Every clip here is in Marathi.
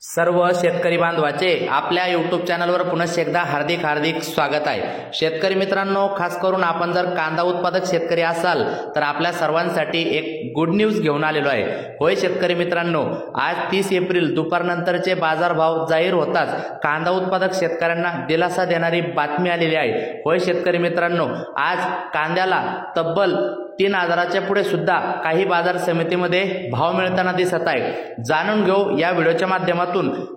सर्व शेतकरी बांधवाचे आपल्या यूट्यूब चॅनलवर पुन्हा एकदा हार्दिक स्वागत आहे। शेतकरी मित्रांनो, खास करून आपण जर कांदा उत्पादक शेतकरी असाल तर आपल्या सर्वांसाठी एक गुड न्यूज घेऊन आलेलो आहे। होय शेतकरी मित्रांनो, आज 30 एप्रिल दुपारनंतरचे बाजारभाव जाहीर होताच कांदा उत्पादक शेतकऱ्यांना दिलासा देणारी बातमी आलेली आहे। होय शेतकरी मित्रांनो, आज कांद्याला तब्बल 3000च्या पुढे सुद्धा काही बाजार समितीमध्ये भाव मिळताना दिसत आहे। जाणून घेऊ या व्हिडिओच्या माध्यमातून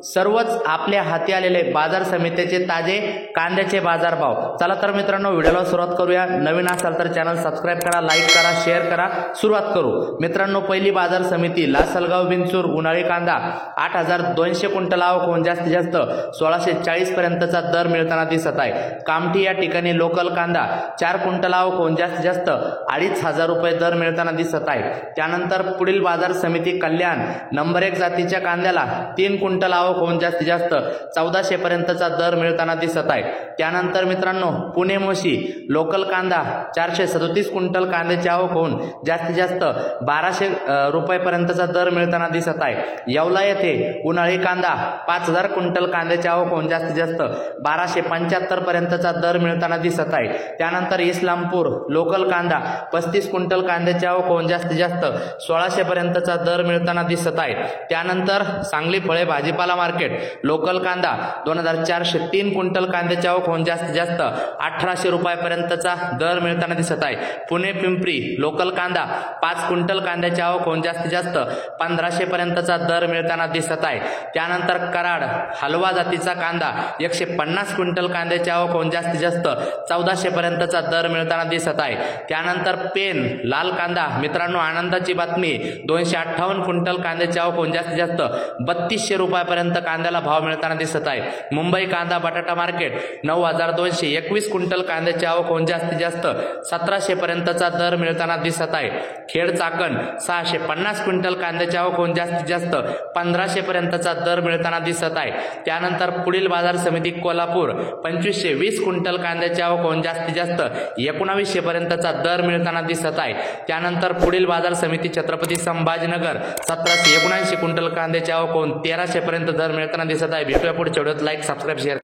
सर्वच आपल्या हाती आलेले बाजार समितीचे ताजे कांद्याचे बाजारभाव। चला तर मित्रांनो, व्हिडिओला सुरुवात करूया। नवीन असाल तर चॅनल सबस्क्राइब करा, लाईक करा, शेअर करा। सुरुवात करू मित्रांनो। पहिली बाजार समिती लासलगाव बिनचूर उन्हाळी कांदा 8200 क्विंटल आवक होऊन जास्तीत जास्त 1640 पर्यंतचा दर मिळताना दिसत आहे। कामठी या ठिकाणी लोकल कांदा 4 क्विंटल आवक होऊन जास्तीत जास्त 2500 रुपये दर मिळताना दिसत आहे। त्यानंतर पुढील बाजार समिती कल्याण नंबर 1 जातीच्या कांद्याला 3 क्विंटल आवक होऊन जास्तीत जास्त 1400 पर्यंतचा दर मिळताना दिसत आहे। त्यानंतर मित्रांनो, पुणे मोशी लोकल कांदा 437 क्विंटल कांद्याची आवक होऊन जास्तीत जास्त 1200 रुपये पर्यंतचा दर मिळताना दिसत आहे। येवला येथे उन्हाळी कांदा 5000 क्विंटल कांद्याची आवक होऊन जास्तीत जास्त 1275 पर्यंतचा दर मिळताना दिसत आहे। त्यानंतर इस्लामपूर लोकल कांदा 35 क्विंटल कांद्याची आवक होऊन जास्तीत जास्त 1600 पर्यंतचा दर मिळताना दिसत आहे। त्यानंतर सांगली फळे भाजीपाला मार्केट लोकल कांदा 2403 क्विंटल कांद्याची आवक होऊन जास्तीत जास्त 1800 रुपयापर्यंतचा दर मिळताना दिसत आहे। पुणे पिंपरी लोकल कांदा 5 क्विंटल कांद्याची आवक होऊन जास्तीत जास्त 1500 पर्यंतचा दर मिळताना दिसत आहे। त्यानंतर कराड हलवा जातीचा कांदा 150 क्विंटल कांद्याची आवक होऊन जास्तीत जास्त 1400 पर्यंतचा दर मिळताना दिसत आहे। त्यानंतर पेन लाल कांदा मित्रांनो, आनंदाची बातमी 258 क्विंटल कांद्याची आवक होऊन जास्तीत जास्त 3200 रुपयापर्यंत कांद्याला भाव मिळताना दिसत आहे। मुंबई कांदा बटाटा मार्केट 9221 क्विंटल कांद्याची आवक होऊन जास्तीत जास्त 1700 पर्यंतचा दर मिळताना दिसत आहे। खेड चाकण 650 क्विंटल कांद्याची आवक होऊन जास्तीत जास्त 1500 पर्यंतचा दर मिळताना दिसत आहे। त्यानंतर पुढील बाजार समिती कोल्हापूर 2520 क्विंटल कांद्याची आवक होऊन जास्तीत जास्त 1900 पर्यंतचा दर मिळताना दिसत आहे। त्यानंतर पुढील बाजार समिती छत्रपती संभाजीनगर 1779 क्विंटल कांद्याची आवक होऊन 1300 पर्यंत दर मिळताना दिसत आहे। भेटूया पुढच्या व्हिडिओत। Like subscribe share